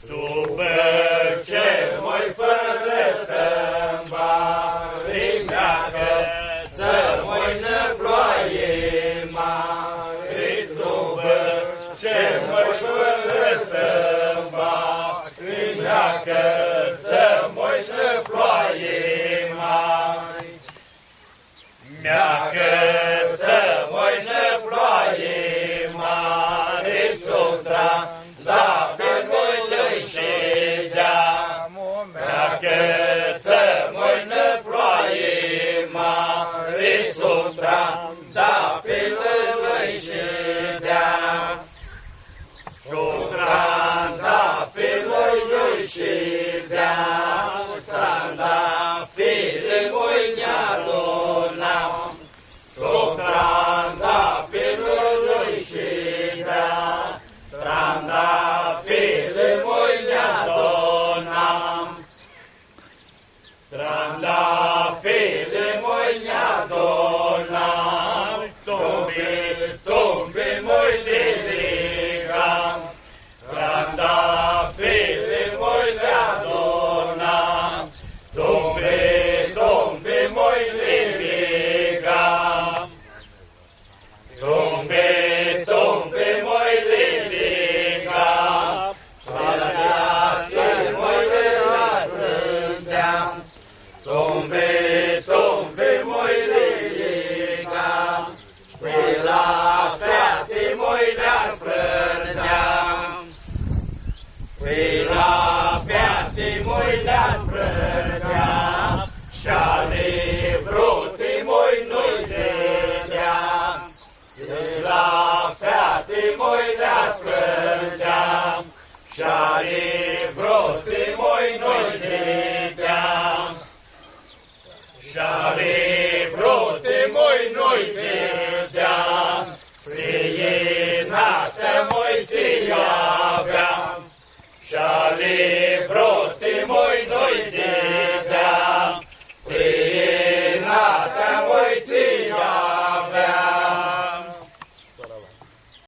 După ce moi fără tâmbari meacă, să moi ne ploaie mari. După ce moi fără tâmbari meacă, să moi ne ploaie mari. Meacă, să moi ne ploaie mari, sutra, da, că-ță moșnă ploaie mare, sutra, da, filului și dea. Sutra, da, filului și dea, trandafiri voi ne-adunam. Sutra, da, filului și dea, trandafiri voi ne-adunam. Trandafiri moi ne-adunam, tumbi moi lirigam. Trandafiri moi ne-adunam, tumbi moi lirigam. Tumbi moi lirigam, trandafiri moi lirigam. Tumbi moi lirigam, și la frate moi le-a sprângeam. Și la frate moi le-a sprângeam, și-ale vrute moi nu-i dădeam. Și la frate moi le-a sprângeam, și-ale vrute moi nu-i dădeam. Și-ale vrute moi nu-i dădeam.